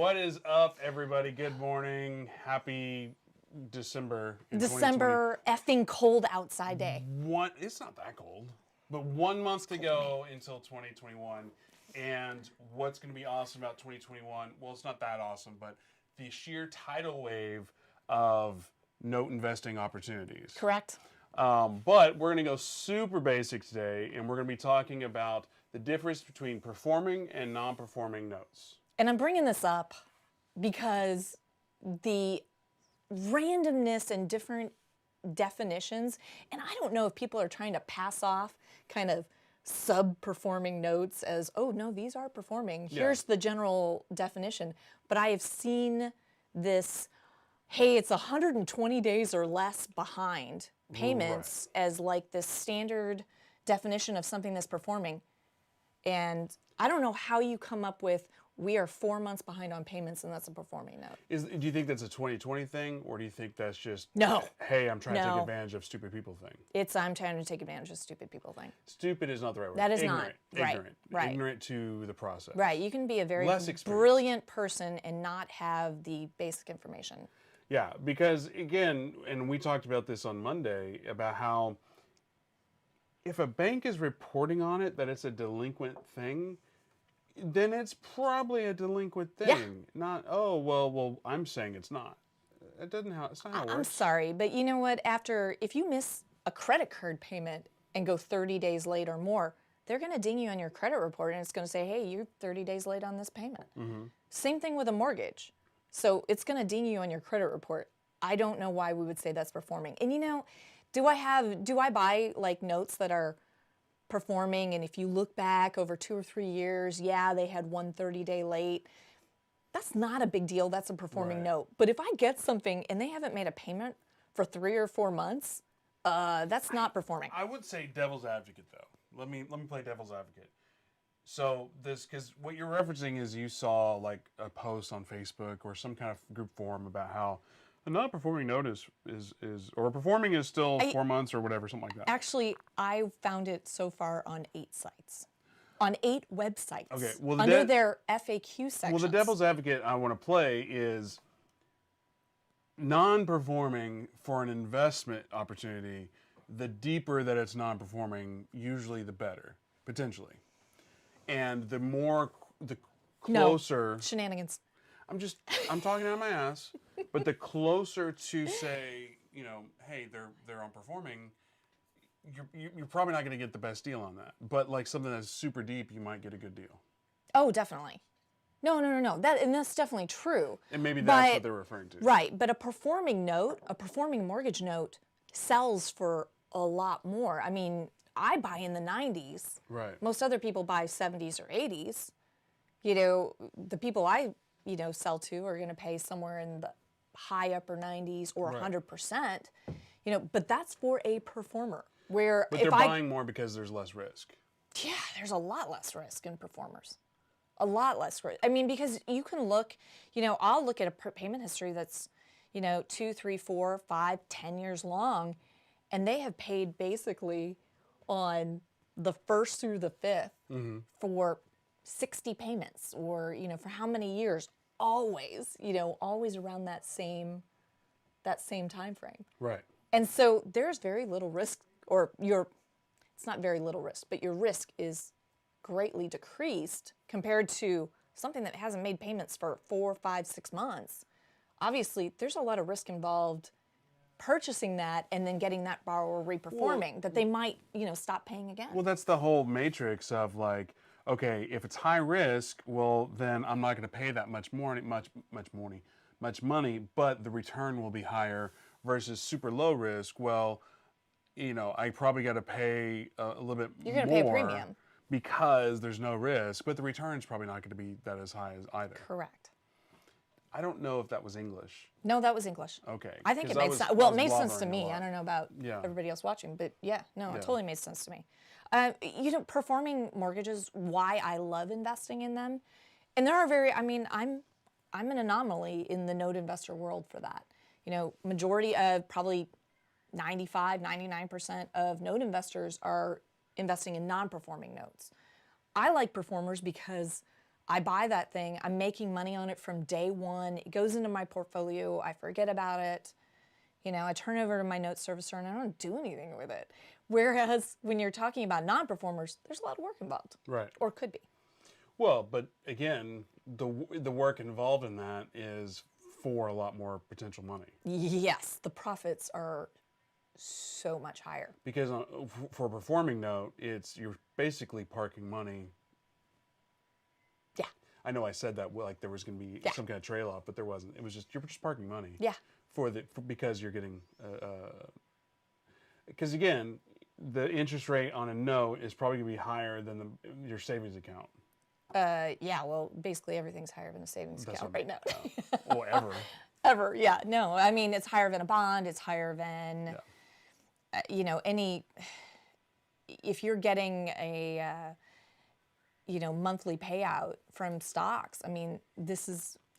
What is up, everybody? Good morning. Happy December. December effing cold outside day. It's not that cold, but 1 month to go until 2021. And what's going to be awesome about 2021? Well, it's not that awesome, but the sheer tidal wave of note investing opportunities. Correct. But we're going to go super basic today, and we're going to be talking about the difference between performing and non-performing notes. And I'm bringing this up because the randomness and different definitions, and I don't know if people are trying to pass off kind of sub-performing notes as, oh, no, these are performing. Here's the general definition. But I have seen this, hey, it's 120 days or less behind payments as like this standard definition of something that's performing. And I don't know how you come up with, we are 4 months behind on payments and that's a performing note. Do you think that's a 2020 thing, or do you think that's just, no, hey, I'm trying to take advantage of stupid people thing? It's I'm trying to take advantage of stupid people thing. Stupid is not the right word. That is ignorant, not. Ignorant. Right. Ignorant to the process. Right. You can be a very brilliant person and not have the basic information. Yeah, because again, and we talked about this on Monday, about how if a bank is reporting on it that it's a delinquent thing, then it's probably a delinquent thing. Yeah. Not, oh, well, I'm saying it's not. It's not how it works. I'm sorry, but you know what? If you miss a credit card payment and go 30 days late or more, they're going to ding you on your credit report and it's going to say, hey, you're 30 days late on this payment. Mm-hmm. Same thing with a mortgage. So it's going to ding you on your credit report. I don't know why we would say that's performing. And you know, do I buy like notes that are performing, and if you look back over 2 or 3 years, yeah, they had 1 30-day late. That's not a big deal. That's a performing note. But if I get something and they haven't made a payment for 3 or 4 months, that's not performing. I would say devil's advocate, though. Let me play devil's advocate. So because what you're referencing is you saw like a post on Facebook or some kind of group forum about how a non-performing note is or performing is still 4 months or whatever, something like that. Actually, I found it so far on 8 sites, on 8 websites. Okay, well, under their FAQ sections. Well, the devil's advocate I want to play is non-performing for an investment opportunity. The deeper that it's non-performing, usually the better, potentially. And the closer. No, shenanigans. I'm talking out of my ass. But the closer to say, you know, hey, they're unperforming, you're probably not going to get the best deal on that. But like something that's super deep, you might get a good deal. Oh, definitely. No. That's definitely true. And maybe that's what they're referring to. Right, but a performing mortgage note sells for a lot more. I mean, I buy in the 90s. Right. Most other people buy 70s or 80s. You know, the people I, sell to are going to pay somewhere in the high upper 90s or 100%. You know, but that's for a performer. But they're buying more because there's less risk. Yeah, there's a lot less risk in performers. A lot less risk. I mean, because you can look, I'll look at a payment history that's, 2, 3, 4, 5, 10 years long, and they have paid basically on the 1st through the 5th for 60 payments or, for how many years? Always around that same time frame. Right. And so there's very little risk, it's not very little risk, but your risk is greatly decreased compared to something that hasn't made payments for 4, 5, 6 months. Obviously, there's a lot of risk involved purchasing that and then getting that borrower reperforming, that they might, stop paying again. Well, that's the whole matrix of like, okay, if it's high risk, well, then I'm not going to pay that much money, but the return will be higher versus super low risk. Well, I probably got to pay a little bit more. You're going to pay a premium. Because there's no risk, but the return's probably not going to be that as high as either. Correct. I don't know if that was English. No, that was English. Okay. I think it made sense. Well, it made sense to me. I don't know about everybody else watching, but it totally made sense to me. Performing mortgages, why I love investing in them. And there are I'm an anomaly in the note investor world for that. Majority of probably 95, 99% of note investors are investing in non-performing notes. I like performers because I buy that thing. I'm making money on it from day one. It goes into my portfolio. I forget about it. You know, I turn it over to my note servicer and I don't do anything with it. Whereas when you're talking about non-performers, there's a lot of work involved. Right. Or could be. Well, but again, the work involved in that is for a lot more potential money. Yes, the profits are so much higher. Because for a performing note, you're basically parking money. Yeah. I know I said that like there was going to be some kind of trail off, but there wasn't. It was just you're just parking money. Yeah. Because you're getting because again, the interest rate on a note is probably going to be higher than your savings account. Yeah, well, basically everything's higher than a savings account right now. Or ever. Ever, yeah. No, I mean, it's higher than a bond. It's higher than, you know, if you're getting a, monthly payout from stocks, I mean,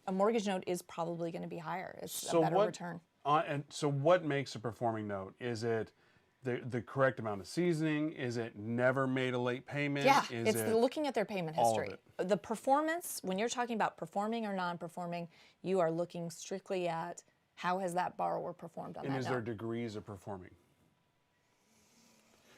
a mortgage note is probably going to be higher. It's a better return. And so what makes a performing note? Is it the correct amount of seasoning? Is it never made a late payment? Yeah, it's looking at their payment history. All of it. The performance, when you're talking about performing or non-performing, you are looking strictly at how has that borrower performed on that note. And is there degrees of performing?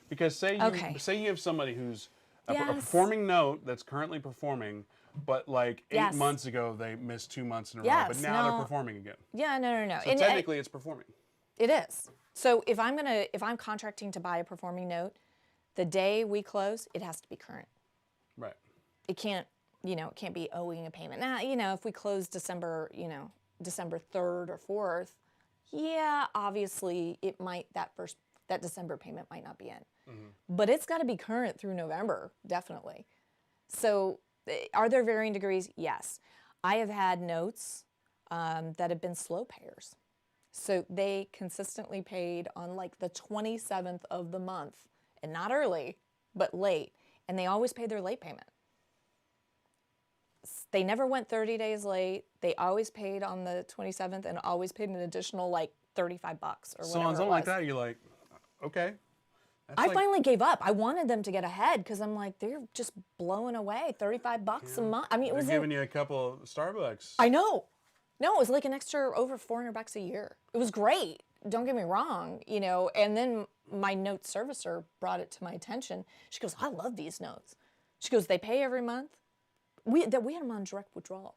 Because say you have somebody who's a performing note that's currently performing, but like 8 months ago they missed 2 months in a row, but now they're performing again. Yeah, no. So technically it's performing. It is. So if I'm contracting to buy a performing note, the day we close, it has to be current. Right. It can't be owing a payment. Now, if we close December 3rd or 4th, yeah, obviously that December payment might not be in. Mm-hmm. But it's got to be current through November, definitely. So are there varying degrees? Yes. I have had notes that have been slow payers. So they consistently paid on like the 27th of the month, and not early, but late. And they always paid their late payment. They never went 30 days late. They always paid on the 27th and always paid an additional like $35 or whatever. So on something like that, you're like, okay. I finally gave up. I wanted them to get ahead because I'm like, they're just blowing away $35 a month. I mean, it was giving you a couple of Starbucks. I know. No, it was like an extra over $400 a year. It was great. Don't get me wrong, And then my note servicer brought it to my attention. She goes, I love these notes. She goes, they pay every month. We had them on direct withdrawal.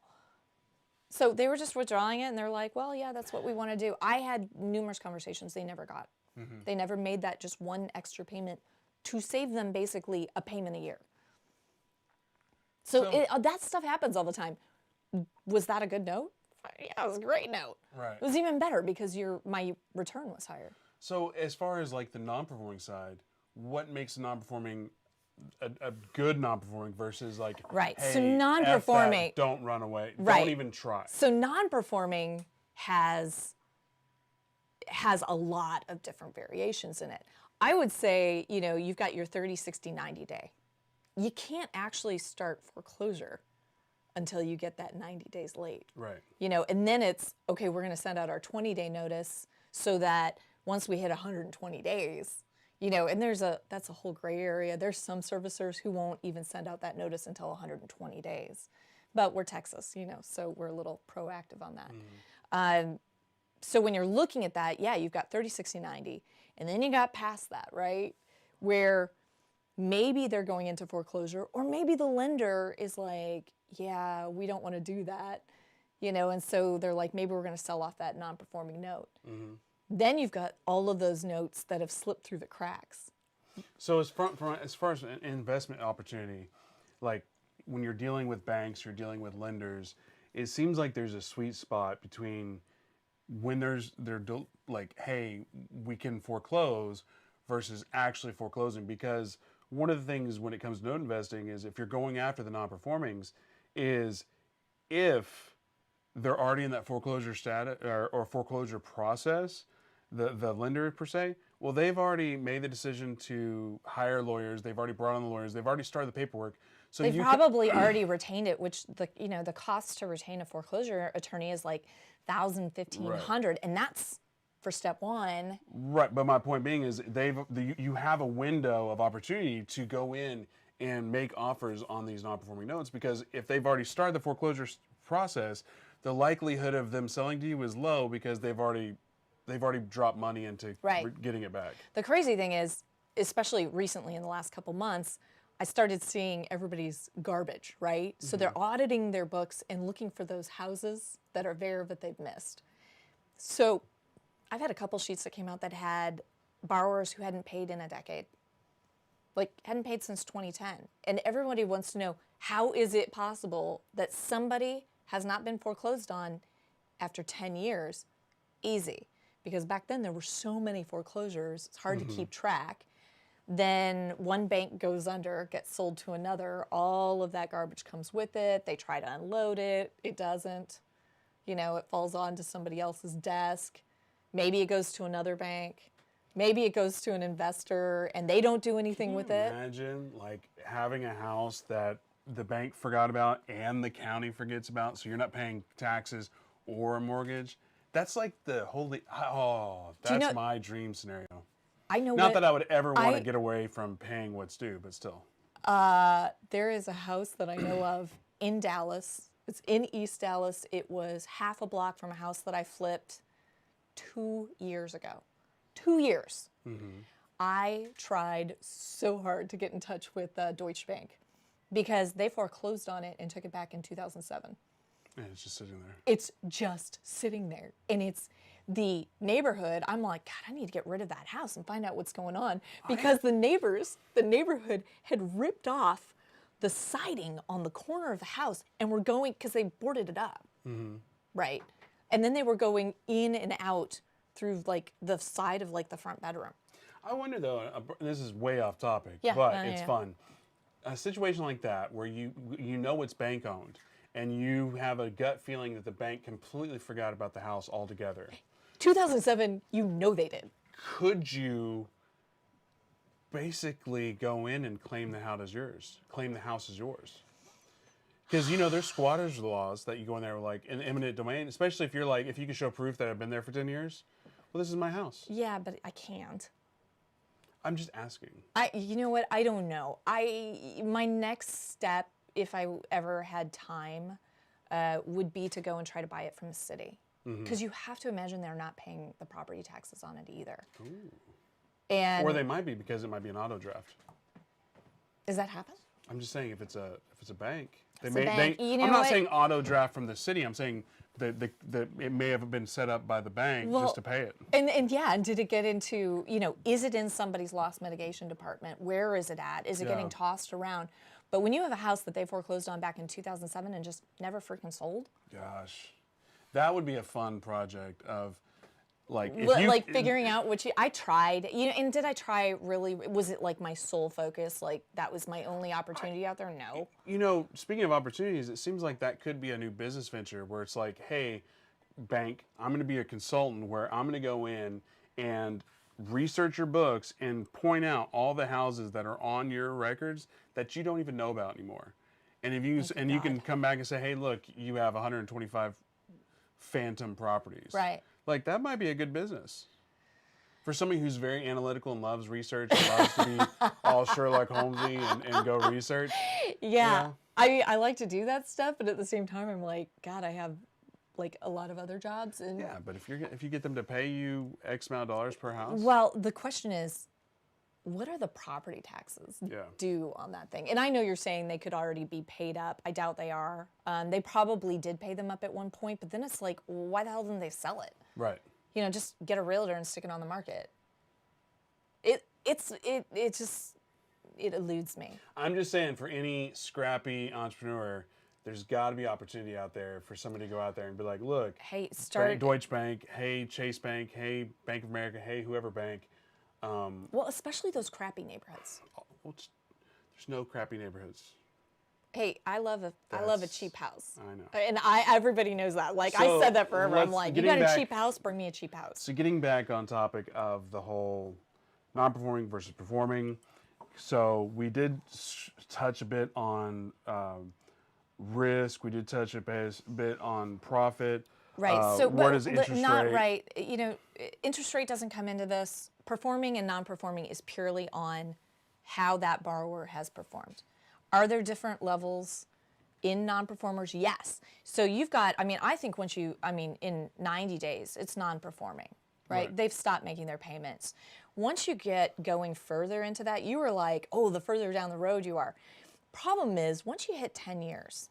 So they were just withdrawing it, and they're like, well, yeah, that's what we want to do. I had numerous conversations they never got. Mm-hmm. They never made that just one extra payment to save them basically a payment a year. So that stuff happens all the time. Was that a good note? Yeah, it was a great note. Right. It was even better because my return was higher. So as far as like the non-performing side, what makes a non-performing a good non-performing versus like right? Hey, so non-performing, don't run away. Right. Don't even try. So non-performing has a lot of different variations in it. I would say, you've got your 30, 60, 90 day. You can't actually start foreclosure until you get that 90 days late. Right. And then it's, okay, we're going to send out our 20-day notice so that once we hit 120 days, and that's a whole gray area. There's some servicers who won't even send out that notice until 120 days. But we're Texas, so we're a little proactive on that. Mm-hmm. So when you're looking at that, yeah, you've got 30, 60, 90. And then you got past that, right? Where maybe they're going into foreclosure, or maybe the lender is like, yeah, we don't want to do that, and so they're like, maybe we're going to sell off that non-performing note. Mm-hmm. Then you've got all of those notes that have slipped through the cracks. So as far as an investment opportunity, like when you're dealing with banks, you're dealing with lenders, it seems like there's a sweet spot between when they're like, hey, we can foreclose versus actually foreclosing. Because one of the things when it comes to note investing is if you're going after the non-performings, is if they're already in that foreclosure status or foreclosure process, the lender per se, well, they've already made the decision to hire lawyers. They've already brought on the lawyers. They've already started the paperwork. So they've probably already retained it, which the cost to retain a foreclosure attorney is like $1,000, $1,500, right. And that's for step one. Right, but my point being is you have a window of opportunity to go in and make offers on these non-performing notes, because if they've already started the foreclosure process, the likelihood of them selling to you is low because they've already dropped money into Right. getting it back. The crazy thing is, especially recently in the last couple months, I started seeing everybody's garbage, right? So they're auditing their books and looking for those houses that are there that they've missed. So I've had a couple sheets that came out that had borrowers who hadn't paid in a decade, like hadn't paid since 2010. And everybody wants to know, how is it possible that somebody has not been foreclosed on after 10 years? Easy. Because back then there were so many foreclosures, it's hard to keep track. Then one bank goes under, gets sold to another, all of that garbage comes with it. They try to unload it, it doesn't. You know, it falls onto somebody else's desk. Maybe it goes to another bank. Maybe it goes to an investor and they don't do anything with it. Imagine like having a house that the bank forgot about and the county forgets about, so you're not paying taxes or a mortgage. That's like the holy, that's my dream scenario. I know Not that I would ever want to get away from paying what's due, but still. There is a house that I know of in Dallas. It's in East Dallas. It was half a block from a house that I flipped 2 years ago. 2 years. I tried so hard to get in touch with Deutsche Bank because they foreclosed on it and took it back in 2007. And it's just sitting there. It's just sitting there. And it's the neighborhood. I'm like, God, I need to get rid of that house and find out what's going on. Because the neighborhood had ripped off the siding on the corner of the house and were going, because they boarded it up. Right. And then they were going in and out through like the side of like the front bedroom. I wonder though, this is way off topic, Yeah, but it's fun. A situation like that where you know it's bank owned and you have a gut feeling that the bank completely forgot about the house altogether. 2007, you know they did. Could you basically go in and claim the house as yours? Claim the house as yours? Because, you know, there's squatters laws that you go in there like in eminent domain, especially if you're like, if you can show proof that I've been there for 10 years. Well, this is my house. Yeah, but I can't. I'm just asking. You know what? I don't know. My next step, if I ever had time, would be to go and try to buy it from the city. Because you have to imagine they're not paying the property taxes on it either. Ooh. And Or they might be, because it might be an auto draft. does that happen? I'm just saying if it's a bank, It's a bank. You know I'm not what? saying auto draft from the city. I'm saying that it may have been set up by the bank just to pay it. And yeah, and did it get into, you know, is it in somebody's loss mitigation department? Where is it at? Is it getting tossed around? But when you have a house that they foreclosed on back in 2007 and just never freaking sold, Gosh, that would be a fun project of like figuring out I tried, you know, and did I try really? Was it like my sole focus? Like that was my only opportunity out there? No. You know, speaking of opportunities, it seems like that could be a new business venture where it's like, hey, bank, I'm going to be a consultant where I'm going to go in and research your books and point out all the houses that are on your records that you don't even know about anymore. And if you you can come back and say, hey, look, you have 125 phantom properties. Right. Like that might be a good business. For somebody who's very analytical and loves research and loves to be all Sherlock Holmesy and go research. Yeah. I like to do that stuff, but at the same time, I'm like, God, I have like a lot of other jobs. And Yeah, but if you get them to pay you X amount of dollars per house. well, the question is, what are the property taxes due on that thing? And I know you're saying they could already be paid up. I doubt they are. They probably did pay them up at one point, but then it's like, why the hell didn't they sell it? Right. You know, just get a realtor and stick it on the market. It eludes me. I'm just saying, for any scrappy entrepreneur, there's got to be opportunity out there for somebody to go out there and be like, look, Hey, start. Deutsche Bank, hey, Chase Bank, hey, Bank of America, hey, whoever bank. Well, especially those crappy neighborhoods. There's no crappy neighborhoods. Hey, I love a cheap house. I know. And everybody knows that. Like, So, I said that forever. I'm let's- like, you getting got a back- cheap house? Bring me a cheap house. So getting back on topic of the whole non-performing versus performing, so we did touch a bit on risk. We did touch a bit on profit. Right. So, where but does interest not rate? right. You know, interest rate doesn't come into this. Performing and non-performing is purely on how that borrower has performed. Are there different levels in non-performers? Yes. So you've got, I mean, I think in 90 days, it's non-performing, right? They've stopped making their payments. Once you get going further into that, you were like, oh, the further down the road you are. Problem is, once you hit 10 years,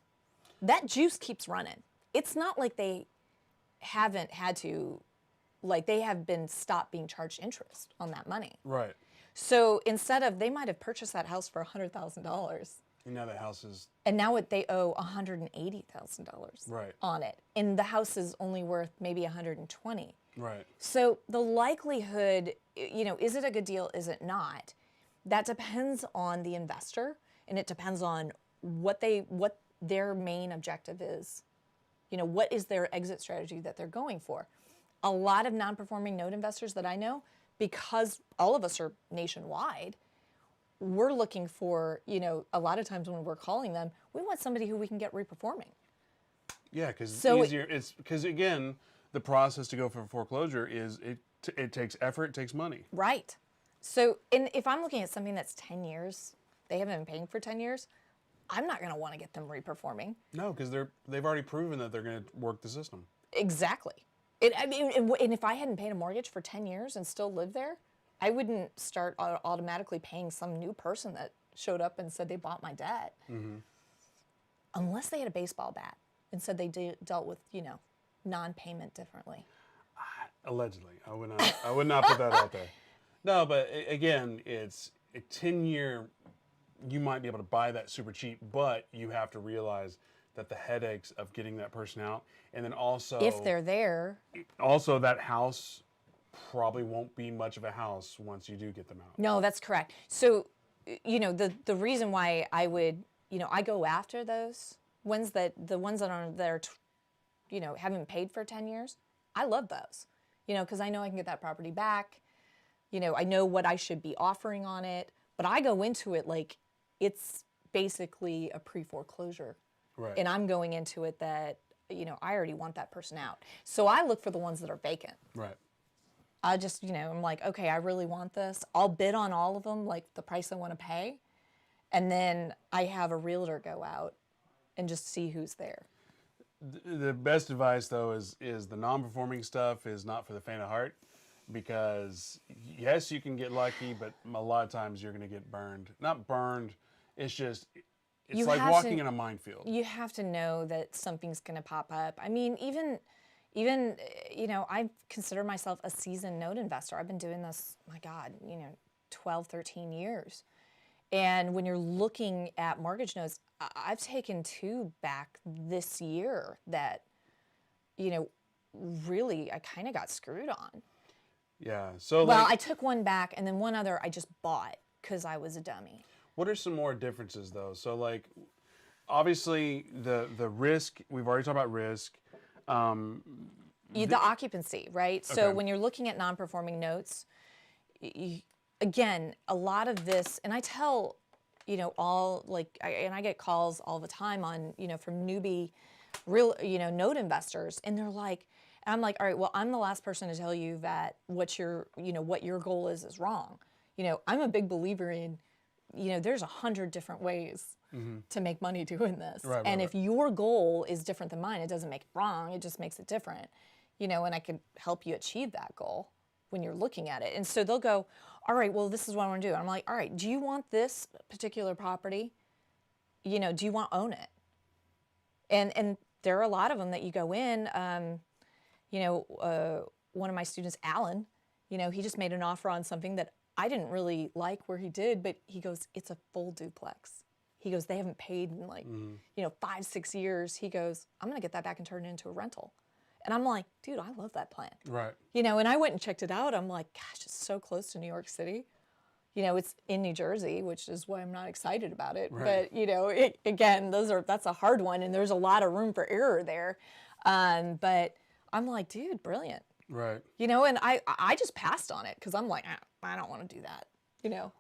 that juice keeps running. It's not like they haven't had to, like they have been stopped being charged interest on that money. Right. So instead of, they might have purchased that house for $100,000. And now the house is... And now they owe $180,000 Right. on it. And the house is only worth maybe $120,000. Right. So the likelihood, is it a good deal? Is it not? That depends on the investor, and it depends on what their main objective is. What is their exit strategy that they're going for? A lot of non-performing note investors that I know, because all of us are nationwide, we're looking for, a lot of times when we're calling them, we want somebody who we can get reperforming. Yeah, because it's easier. It's because, again, the process to go for foreclosure is it takes effort, it takes money. Right. So if I'm looking at something that's 10 years, they haven't been paying for 10 years, I'm not going to want to get them reperforming. No, because they've already proven that they're going to work the system. Exactly. And if I hadn't paid a mortgage for 10 years and still lived there, I wouldn't start automatically paying some new person that showed up and said they bought my debt. Mm-hmm. Unless they had a baseball bat and said they dealt with, non-payment differently. Allegedly. I would not put that out there. No, but again, it's a 10-year, you might be able to buy that super cheap, but you have to realize that the headaches of getting that person out, and then also... If they're there. Also, that house probably won't be much of a house once you do get them out. No, that's correct. So, the reason why I would, I go after those ones that are haven't paid for 10 years, I love those, because I know I can get that property back. I know what I should be offering on it, but I go into it like it's basically a pre-foreclosure. Right. And I'm going into it that, I already want that person out. So I look for the ones that are vacant. Right. I just, I'm like, okay, I really want this. I'll bid on all of them, like the price I want to pay. And then I have a realtor go out and just see who's there. The best advice, though, is the non-performing stuff is not for the faint of heart, because yes, you can get lucky, but a lot of times you're going to get burned. Not burned. It's just, it's like walking in a minefield. You have to know that something's going to pop up. I mean, even, I consider myself a seasoned note investor. I've been doing this, my God, 12, 13 years. And when you're looking at mortgage notes, I've taken 2 back this year that, really I kind of got screwed on. Yeah. So well, I took 1 back, and then 1 other I just bought because I was a dummy. What are some more differences, though? So, like, obviously the risk, we've already talked about risk. The occupancy, right? Okay. So when you're looking at non-performing notes, again, a lot of this, and I tell, I get calls all the time on, from newbie, note investors, and they're like, and I'm like, all right, well, I'm the last person to tell you that what your goal is wrong. I'm a big believer in, there's 100 different ways to make money doing this. Right, and if your goal is different than mine, it doesn't make it wrong, it just makes it different. And I could help you achieve that goal when you're looking at it. And so they'll go, all right, well, this is what I want to do. And I'm like, all right, do you want this particular property? Do you want to own it? And there are a lot of them that you go in, one of my students, Alan, he just made an offer on something that I didn't really like where he did, but he goes, it's a full duplex. He goes, they haven't paid in 5, 6 years. He goes, I'm going to get that back and turn it into a rental. And I'm like, dude, I love that plan. Right. And I went and checked it out. I'm like, gosh, it's so close to New York City. It's in New Jersey, which is why I'm not excited about it. Right. But, again, that's a hard one, and there's a lot of room for error there. But I'm like, dude, brilliant. Right. And I just passed on it because I'm like, I don't want to do that,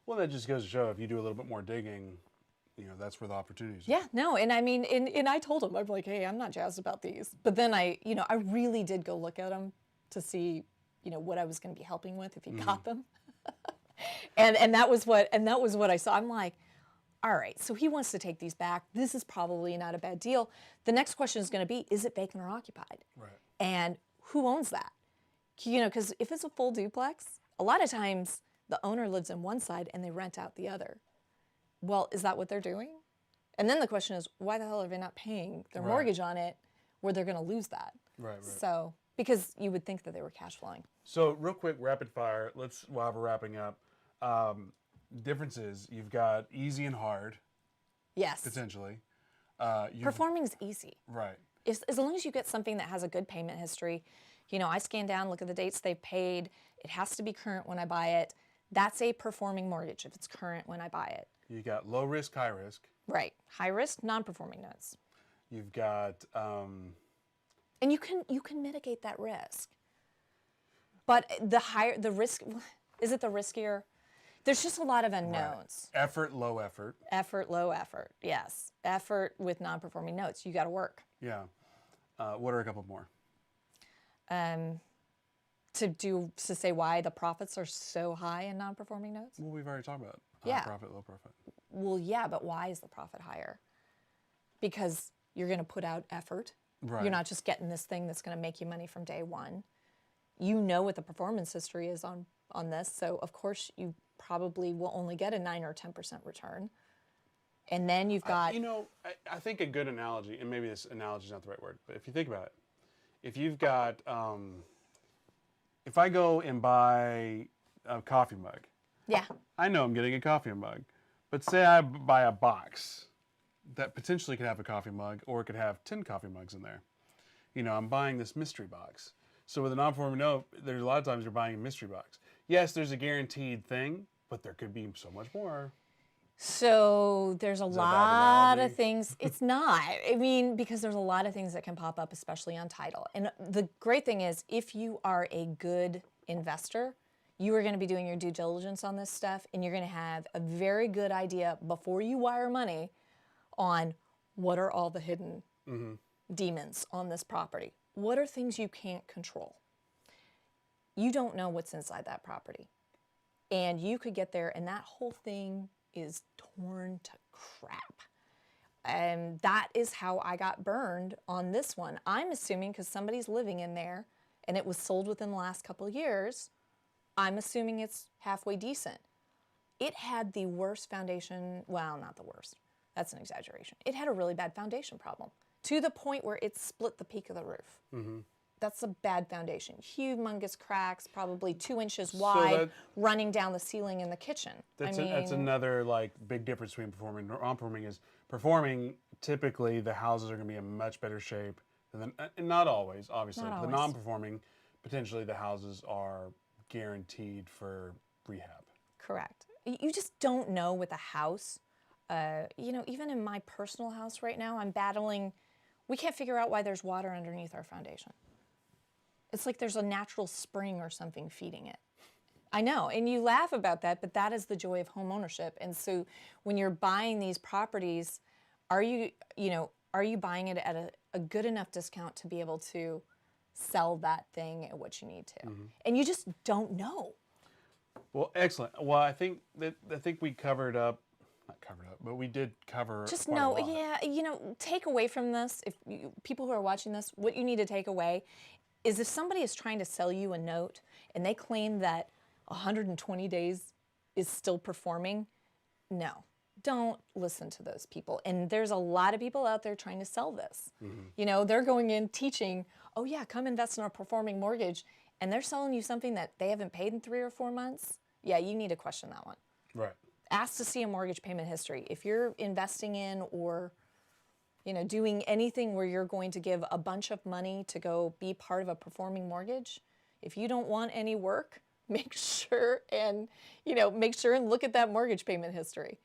Well, that just goes to show if you do a little bit more digging, that's where the opportunities are. Yeah, no, and I mean, and I told him, I'm like, hey, I'm not jazzed about these. But then I really did go look at them to see, what I was going to be helping with if he got them. and that was what I saw. I'm like, all right, so he wants to take these back. This is probably not a bad deal. The next question is going to be, is it vacant or occupied? Right. And who owns that? Because if it's a full duplex, a lot of times the owner lives in one side and they rent out the other. Well, is that what they're doing? And then the question is, why the hell are they not paying their mortgage on it where they're going to lose that? Right. So, because you would think that they were cash flowing. So real quick, rapid fire. While we're wrapping up, differences. You've got easy and hard, Yes. potentially. Performing is easy. Right. As long as you get something that has a good payment history, I scan down, look at the dates they've paid. It has to be current when I buy it. That's a performing mortgage if it's current when I buy it. You got low risk, high risk. Right. High risk, non-performing notes. You've got And you can mitigate that risk. But the risk, is it the riskier? There's just a lot of unknowns. Right. Effort, low effort. Effort, low effort. Yes. Effort with non-performing notes. You got to work. Yeah. What are a couple more? To say why the profits are so high in non-performing notes? Well, we've already talked about high Yeah. profit, low profit. Well, yeah, but why is the profit higher? Because you're going to put out effort. Right. You're not just getting this thing that's going to make you money from day one. You know what the performance history is on this, so of course you probably will only get a 9 or 10% return. And then you've got... I think a good analogy, and maybe this analogy is not the right word, but if you think about it, if you've got, if I go and buy a coffee mug, Yeah. I know I'm getting a coffee mug, but say I buy a box that potentially could have a coffee mug, or it could have 10 coffee mugs in there. I'm buying this mystery box. So with a non-performing note, there's a lot of times you're buying a mystery box. Yes, there's a guaranteed thing, but there could be so much more. So there's a that a bad lot of analogy? things. It's not. I mean, because there's a lot of things that can pop up, especially on title. And the great thing is, if you are a good investor, you are going to be doing your due diligence on this stuff, and you're going to have a very good idea before you wire money on what are all the hidden demons on this property. What are things you can't control? You don't know what's inside that property. And you could get there and that whole thing is torn to crap. And that is how I got burned on this one. I'm assuming because somebody's living in there and it was sold within the last couple of years, I'm assuming it's halfway decent. It had the worst foundation, well, not the worst. That's an exaggeration. It had a really bad foundation problem to the point where it split the peak of the roof. Mm-hmm. That's a bad foundation. Humongous cracks, probably 2 inches wide, running down the ceiling in the kitchen. That's another big difference between performing and non-performing is performing, typically the houses are going to be in much better shape than, and not always, obviously. Not The always. non-performing, potentially the houses are guaranteed for rehab. Correct. You just don't know with a house. Even in my personal house right now, I'm battling, we can't figure out why there's water underneath our foundation. It's like there's a natural spring or something feeding it. I know, and you laugh about that, but that is the joy of home ownership. And so when you're buying these properties, are you buying it at a good enough discount to be able to sell that thing at what you need to? Mm-hmm. And you just don't know. Well, excellent. Well, I think we covered up, not covered up, but we did cover Just quite a know, lot. take away from this, people who are watching this, what you need to take away is if somebody is trying to sell you a note and they claim that 120 days is still performing, no, don't listen to those people. And there's a lot of people out there trying to sell this. Mm-hmm. They're going in teaching, oh yeah, come invest in a performing mortgage, and they're selling you something that they haven't paid in 3 or 4 months. Yeah, you need to question that one. Right. Ask to see a mortgage payment history. If you're investing in or doing anything where you're going to give a bunch of money to go be part of a performing mortgage, if you don't want any work, make sure and look at that mortgage payment history.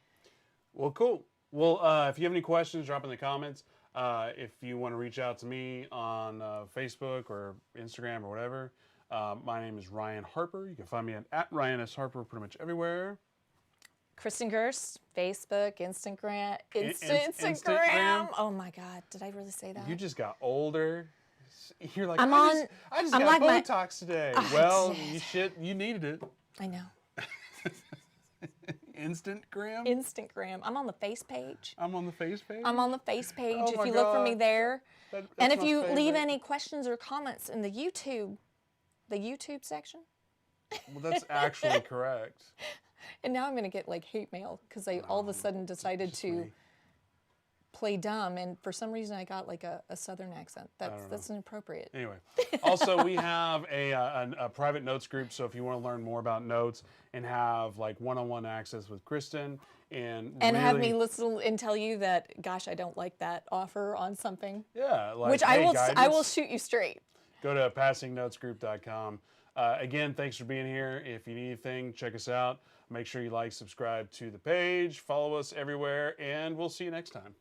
Well, cool. Well, if you have any questions, drop in the comments. If you want to reach out to me on Facebook or Instagram or whatever, my name is Ryan Harper. You can find me at Ryan S. Harper pretty much everywhere. Kristen Gerst, Facebook, Instagram. Instagram. Oh my God, did I really say that? You just got older. You're like, I'm I just I'm got like Botox today. You needed it. I know. Instantgram? Instagram. I'm on the face page. I'm on the face page? I'm on the face page. Oh If my you look for me God. there. That's And if my you leave favorite. any questions or comments in the YouTube section. Well, that's actually correct. And now I'm going to get like hate mail because I all of a sudden decided Just to me. play dumb, and for some reason I got like a southern accent. That's inappropriate. Anyway, also we have a private notes group, so if you want to learn more about notes and have like one-on-one access with Kristen and Have really- me listen and tell you that, gosh, I don't like that offer on something. yeah, like, Which hey, I will guidance, shoot you straight. go to passingnotesgroup.com. Again, thanks for being here. If you need anything, check us out. Make sure you like, subscribe to the page, follow us everywhere, and we'll see you next time.